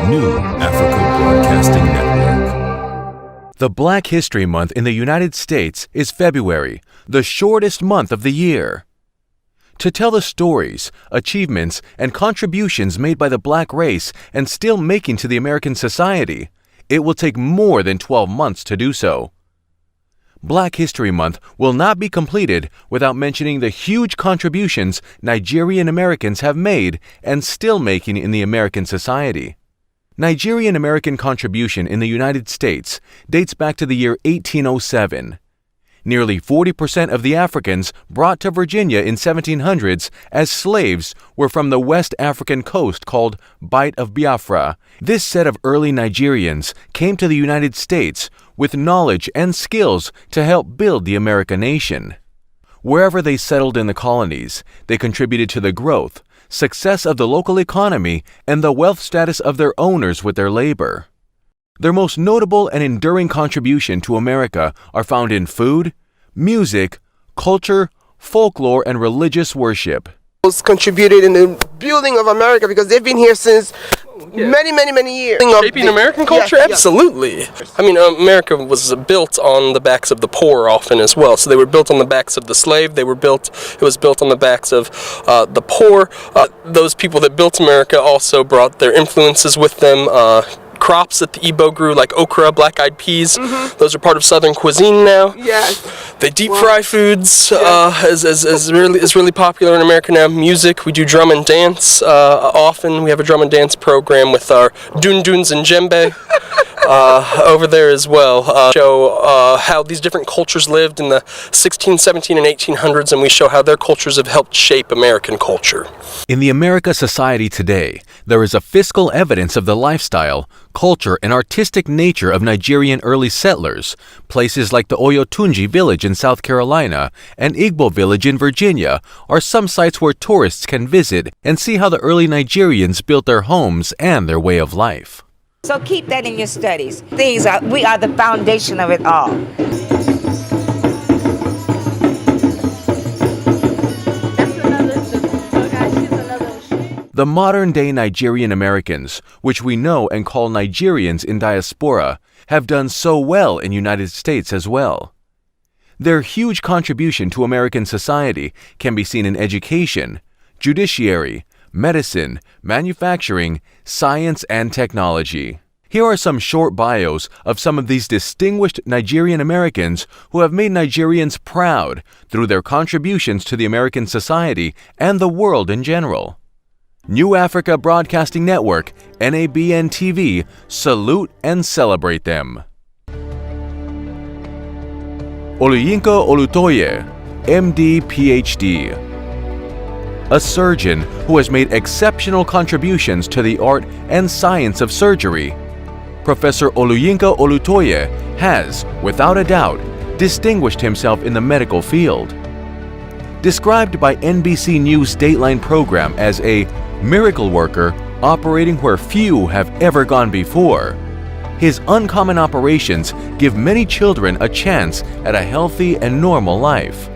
New Africa Broadcasting Network. The Black History Month in the United States is February, the shortest month of the year. To tell the stories, achievements, and contributions made by the black race and still making to the American society, it will take more than 12 months to do so. Black History Month will not be completed without mentioning the huge contributions Nigerian Americans have made and still making in the American society. Nigerian American contribution in the United States dates back to the year 1807. Nearly 40% of the Africans brought to Virginia in 1700s as slaves were from the West African coast called Bight of Biafra. This set of early Nigerians came to the United States with knowledge and skills to help build the American nation. Wherever they settled in the colonies, they contributed to the growth, success of the local economy, and the wealth status of their owners with their labor. Their most notable and enduring contribution to America are found in food, music, culture, folklore, and religious worship. Contributed in the building of America because they've been here since many years. Shaping American culture? Yeah, absolutely. I mean, America was built on the backs of the poor often as well. So they were built on the backs of the slave. It was built on the backs of the poor. Those people that built America also brought their influences with them. Crops that the Igbo grew, like okra, black-eyed peas. Those are part of Southern cuisine now. Yes. They deep fry foods is really popular in America now. Music, we do drum and dance. Often we have a drum and dance program with our dunduns and djembe over there as well. Show how these different cultures lived in the 16, 17, and 1800s, and we show how their cultures have helped shape American culture. In the America society today, there is a fiscal evidence of the lifestyle, culture, and artistic nature of Nigerian early settlers. Places like the Oyotunji village in South Carolina and Igbo village in Virginia are some sites where tourists can visit and see how the early Nigerians built their homes and their way of life. So keep that in your studies. We are the foundation of it all. The modern-day Nigerian Americans, which we know and call Nigerians in diaspora, have done so well in the United States as well. Their huge contribution to American society can be seen in education, judiciary, medicine, manufacturing, science, and technology. Here are some short bios of some of these distinguished Nigerian Americans who have made Nigerians proud through their contributions to the American society and the world in general. New Africa Broadcasting Network, NABN-TV, salute and celebrate them. Oluyinka Olutoye, MD, PhD. A surgeon who has made exceptional contributions to the art and science of surgery. Professor Oluyinka Olutoye has, without a doubt, distinguished himself in the medical field. Described by NBC News' Dateline program as a miracle worker operating where few have ever gone before, his uncommon operations give many children a chance at a healthy and normal life.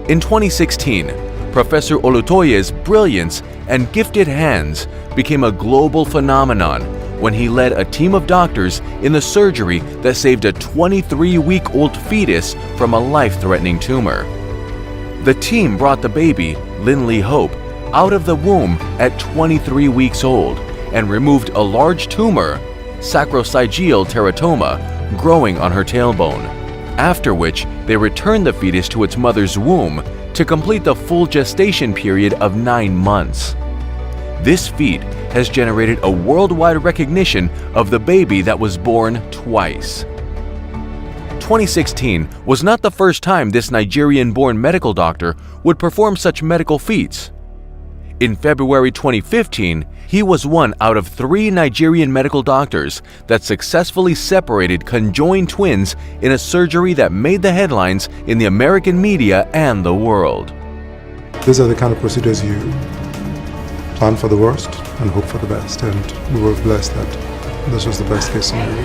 In 2016, Professor Olutoye's brilliance and gifted hands became a global phenomenon when he led a team of doctors in the surgery that saved a 23-week-old fetus from a life-threatening tumor. The team brought the baby, Lindley Hope, out of the womb at 23 weeks old and removed a large tumor, sacrococcygeal teratoma, growing on her tailbone, after which they returned the fetus to its mother's womb to complete the full gestation period of 9 months. This feat has generated a worldwide recognition of the baby that was born twice. 2016 was not the first time this Nigerian-born medical doctor would perform such medical feats. In February 2015, he was one out of 3 Nigerian medical doctors that successfully separated conjoined twins in a surgery that made the headlines in the American media and the world. These are the kind of procedures you plan for the worst and hope for the best, and we were blessed that this was the best case scenario.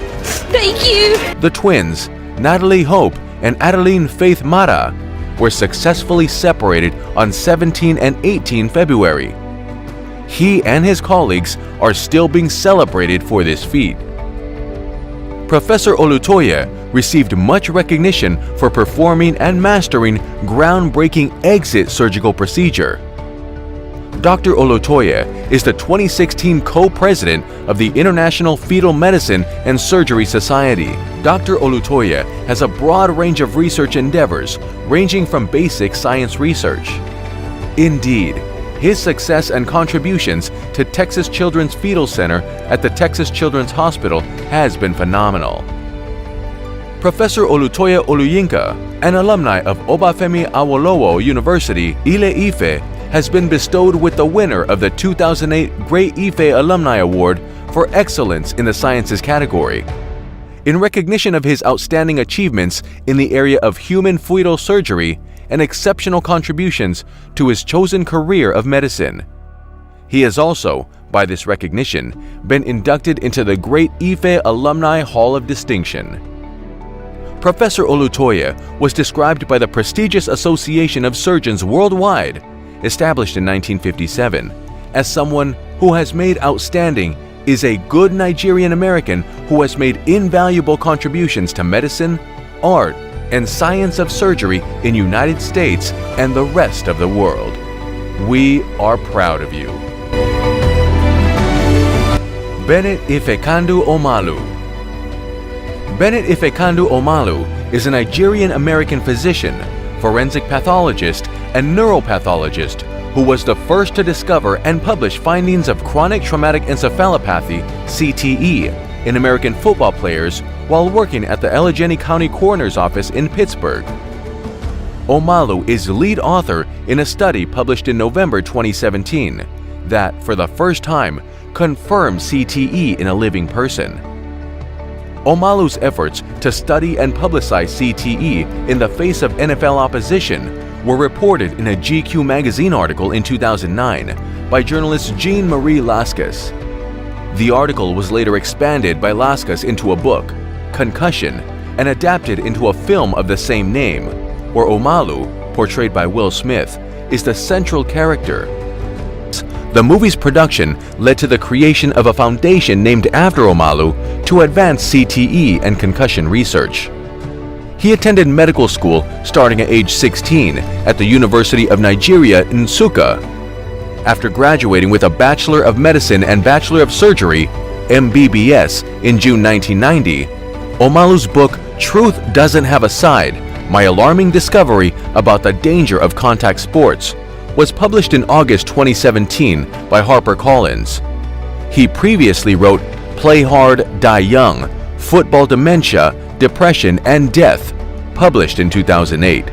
Thank you! The twins, Natalie Hope and Adeline Faith Mara, were successfully separated on 17 and 18 February. He and his colleagues are still being celebrated for this feat. Professor Olutoye received much recognition for performing and mastering groundbreaking exit surgical procedure. Dr. Olutoye is the 2016 co-president of the International Fetal Medicine and Surgery Society. Dr. Olutoye has a broad range of research endeavors, ranging from basic science research. Indeed, his success and contributions to Texas Children's Fetal Center at the Texas Children's Hospital has been phenomenal. Professor Olutoye Oluyinka, an alumni of Obafemi Awolowo University, Ile-Ife, has been bestowed with the winner of the 2008 Great Ife Alumni Award for Excellence in the Sciences category. In recognition of his outstanding achievements in the area of human fetal surgery and exceptional contributions to his chosen career of medicine. He has also, by this recognition, been inducted into the Great Ife Alumni Hall of Distinction. Professor Olutoye was described by the prestigious Association of Surgeons Worldwide, established in 1957, as someone who has made outstanding, is a good Nigerian American who has made invaluable contributions to medicine, art, and science of surgery in United States and the rest of the world. We are proud of you. Bennett Ifekandu Omalu. Bennett Ifekandu Omalu is a Nigerian-American physician, forensic pathologist, and neuropathologist who was the first to discover and publish findings of chronic traumatic encephalopathy, CTE, in American football players while working at the Allegheny County Coroner's Office in Pittsburgh. Omalu is lead author in a study published in November 2017 that, for the first time, confirmed CTE in a living person. Omalu's efforts to study and publicize CTE in the face of NFL opposition were reported in a GQ magazine article in 2009 by journalist Jean-Marie Lascas. The article was later expanded by Lascas into a book, Concussion, and adapted into a film of the same name, where Omalu, portrayed by Will Smith, is the central character. The movie's production led to the creation of a foundation named after Omalu to advance CTE and concussion research. He attended medical school starting at age 16 at the University of Nigeria, Nsukka. After graduating with a Bachelor of Medicine and Bachelor of Surgery, MBBS, in June 1990, Omalu's book Truth Doesn't Have a Side: My Alarming Discovery About the Danger of Contact Sports was published in August 2017 by HarperCollins. He previously wrote Play Hard, Die Young: Football Dementia, Depression, and Death, published in 2008.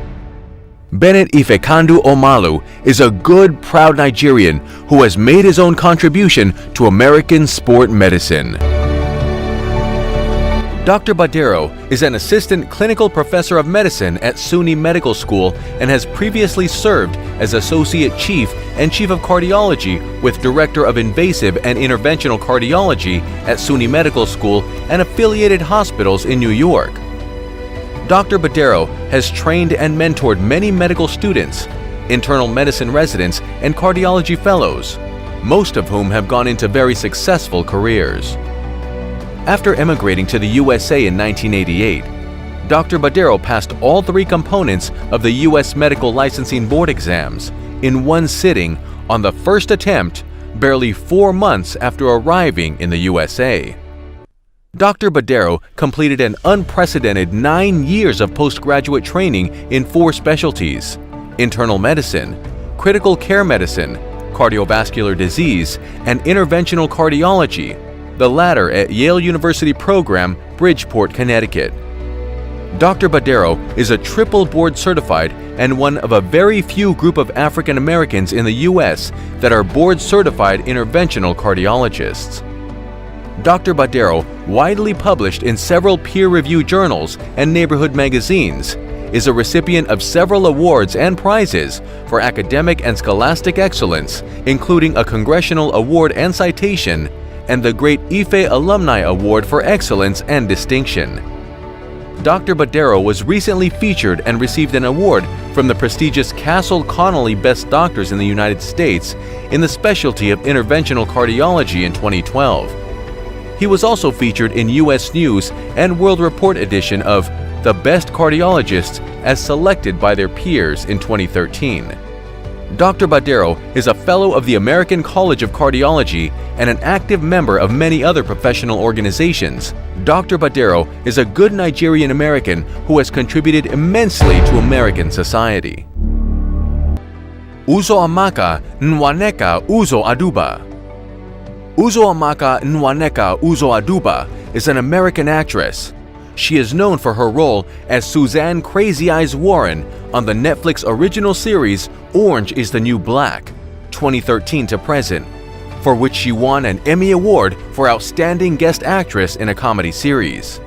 Bennett Ifekandu Omalu is a good, proud Nigerian who has made his own contribution to American sport medicine. Dr. Badero is an assistant clinical professor of medicine at SUNY Medical School and has previously served as associate chief and chief of cardiology with director of invasive and interventional cardiology at SUNY Medical School and affiliated hospitals in New York. Dr. Badero has trained and mentored many medical students, internal medicine residents, and cardiology fellows, most of whom have gone into very successful careers. After emigrating to the USA in 1988, Dr. Badero passed all three components of the U.S. Medical Licensing Board exams in one sitting on the first attempt, barely 4 months after arriving in the USA. Dr. Badero completed an unprecedented 9 years of postgraduate training in 4 specialties: internal medicine, critical care medicine, cardiovascular disease, and interventional cardiology, the latter at Yale University program, Bridgeport, Connecticut. Dr. Badero is a triple board certified and one of a very few group of African Americans in the U.S. that are board certified interventional cardiologists. Dr. Badero, widely published in several peer-reviewed journals and neighborhood magazines, is a recipient of several awards and prizes for academic and scholastic excellence, including a Congressional Award and Citation and the Great Ife Alumni Award for Excellence and Distinction. Dr. Badero was recently featured and received an award from the prestigious Castle Connolly Best Doctors in the United States in the specialty of interventional cardiology in 2012. He was also featured in U.S. News and World Report edition of The Best Cardiologists as selected by their peers in 2013. Dr. Badero is a fellow of the American College of Cardiology and an active member of many other professional organizations. Dr. Badero is a good Nigerian American who has contributed immensely to American society. Uzoamaka Nwaneka Uzo-Aduba. Uzoamaka Nwaneka Uzo-Aduba is an American actress. She is known for her role as Suzanne Crazy Eyes Warren on the Netflix original series Orange is the New Black, 2013 to present, for which she won an Emmy Award for Outstanding Guest Actress in a Comedy Series,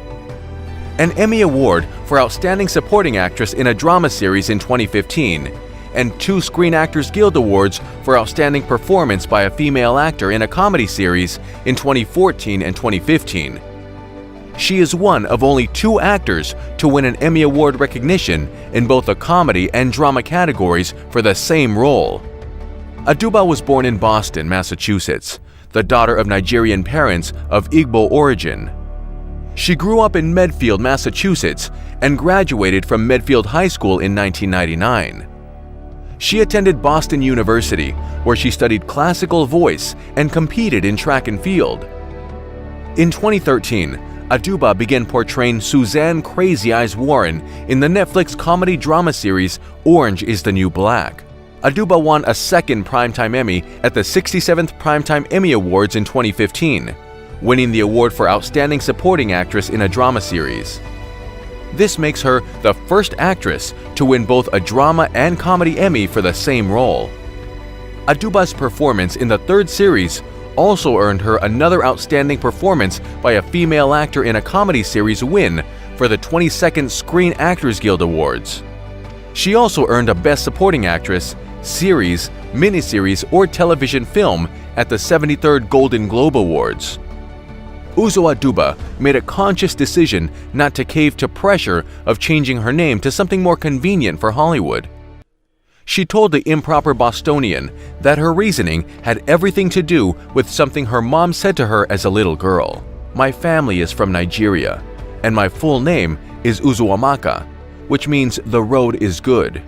an Emmy Award for Outstanding Supporting Actress in a Drama Series in 2015, and 2 Screen Actors Guild Awards for Outstanding Performance by a Female Actor in a Comedy Series in 2014 and 2015. She is one of only 2 actors to win an Emmy Award recognition in both the comedy and drama categories for the same role. Aduba was born in Boston, Massachusetts, the daughter of Nigerian parents of Igbo origin. She grew up in Medfield, Massachusetts, and graduated from Medfield High School in 1999. She attended Boston University, where she studied classical voice and competed in track and field. In 2013, Aduba began portraying Suzanne Crazy Eyes Warren in the Netflix comedy drama series Orange is the New Black. Aduba won a 2nd Primetime Emmy at the 67th Primetime Emmy Awards in 2015, winning the award for Outstanding Supporting Actress in a Drama Series. This makes her the first actress to win both a drama and comedy Emmy for the same role. Aduba's performance in the 3rd series also earned her another Outstanding Performance by a Female Actor in a Comedy Series win for the 22nd Screen Actors Guild Awards. She also earned a Best Supporting Actress, Series, Miniseries, or Television Film at the 73rd Golden Globe Awards. Uzo-Aduba made a conscious decision not to cave to pressure of changing her name to something more convenient for Hollywood. She told the Improper Bostonian that her reasoning had everything to do with something her mom said to her as a little girl. "My family is from Nigeria, and my full name is Uzoamaka, which means the road is good.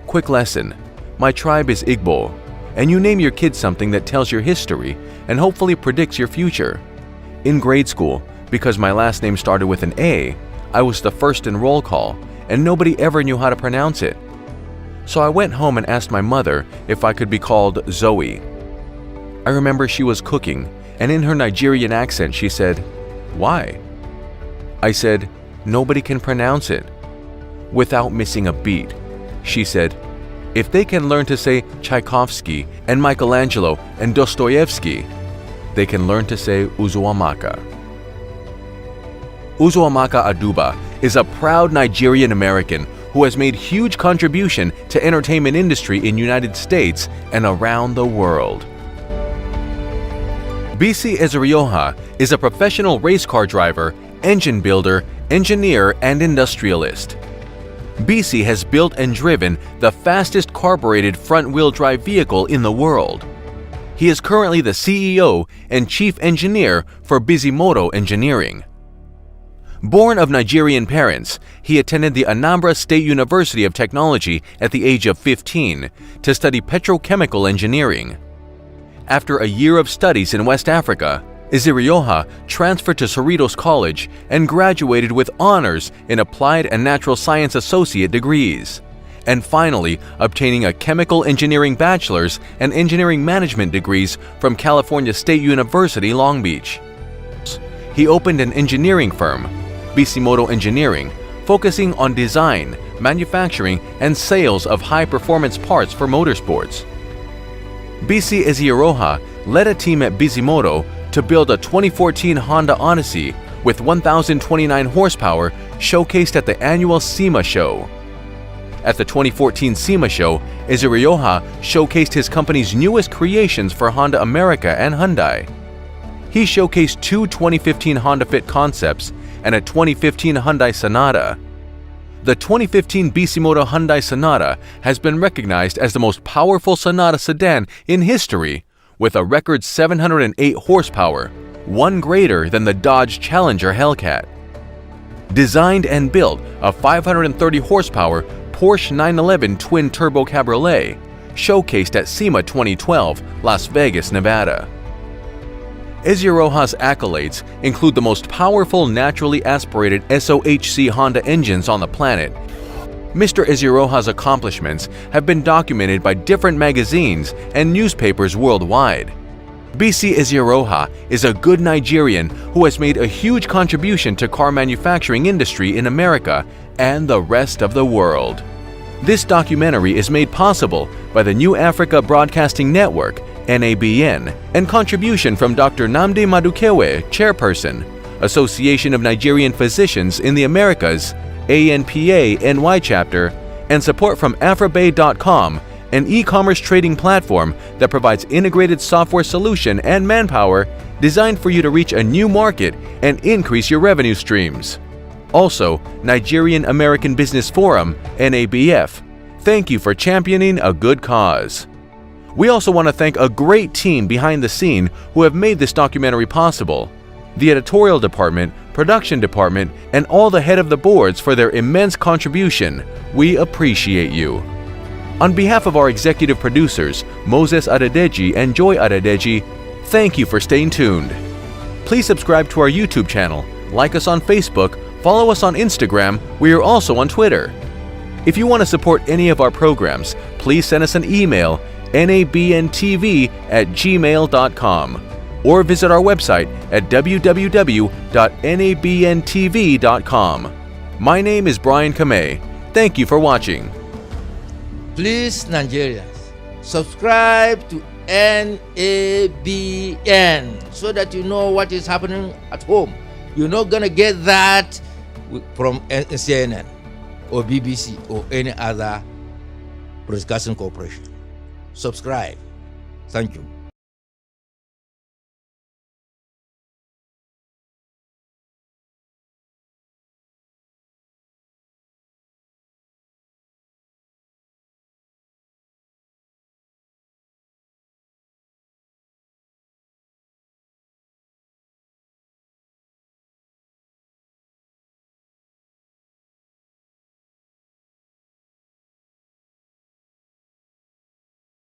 Quick lesson, my tribe is Igbo, and you name your kid something that tells your history and hopefully predicts your future. In grade school, because my last name started with an A, I was the first in roll call, and nobody ever knew how to pronounce it. So I went home and asked my mother if I could be called Zoe. I remember she was cooking, and in her Nigerian accent she said, 'Why?' I said, 'Nobody can pronounce it.' Without missing a beat, she said, 'If they can learn to say Tchaikovsky and Michelangelo and Dostoevsky, they can learn to say Uzoamaka.' Uzoamaka Aduba is a proud Nigerian American who has made huge contribution to entertainment industry in United States and around the world. Bisi Ezerioha is a professional race car driver, engine builder, engineer, and industrialist. Bisi has built and driven the fastest carbureted front-wheel drive vehicle in the world. He is currently the CEO and chief engineer for Bisimoto Engineering. Born of Nigerian parents, he attended the Anambra State University of Technology at the age of 15 to study petrochemical engineering. After a year of studies in West Africa, Ezerioha transferred to Cerritos College and graduated with honors in Applied and Natural Science Associate degrees, and finally obtaining a Chemical Engineering Bachelor's and Engineering Management degrees from California State University, Long Beach. He opened an engineering firm, Bisimoto Engineering, focusing on design, manufacturing, and sales of high-performance parts for motorsports. Bisi Ezerioha led a team at Bisimoto to build a 2014 Honda Odyssey with 1,029 horsepower showcased at the annual SEMA show. At the 2014 SEMA show, Ezerioha showcased his company's newest creations for Honda America and Hyundai. He showcased two 2015 Honda Fit concepts and a 2015 Hyundai Sonata. The 2015 Bisimoto Hyundai Sonata has been recognized as the most powerful Sonata sedan in history, with a record 708 horsepower, one greater than the Dodge Challenger Hellcat. Designed and built a 530 horsepower Porsche 911 twin-turbo cabriolet, showcased at SEMA 2012, Las Vegas, Nevada. Ezio Rojas' accolades include the most powerful naturally aspirated SOHC Honda engines on the planet. Mr. Ezio Rojas' accomplishments have been documented by different magazines and newspapers worldwide. BC Ezio Rojas is a good Nigerian who has made a huge contribution to car manufacturing industry in America and the rest of the world. This documentary is made possible by the New Africa Broadcasting Network, NABN, and contribution from Dr. Nnamdi Madukewe, Chairperson, Association of Nigerian Physicians in the Americas, ANPA NY Chapter, and support from Afrobay.com, an e-commerce trading platform that provides integrated software solution and manpower designed for you to reach a new market and increase your revenue streams. Also, Nigerian American Business Forum, NABF, thank you for championing a good cause. We also want to thank a great team behind the scene who have made this documentary possible. The editorial department, production department, and all the head of the boards for their immense contribution. We appreciate you. On behalf of our executive producers, Moses Adedeji and Joy Adedeji, thank you for staying tuned. Please subscribe to our YouTube channel, like us on Facebook, follow us on Instagram, we are also on Twitter. If you want to support any of our programs, please send us an email, nabntv@gmail.com, or visit our website at www.nabntv.com. My name is Brian Kamei. Thank you for watching. Please, Nigerians, subscribe to NABN so that you know what is happening at home. You're not going to get that from CNN or BBC or any other broadcasting corporation. Subscribe. Thank you.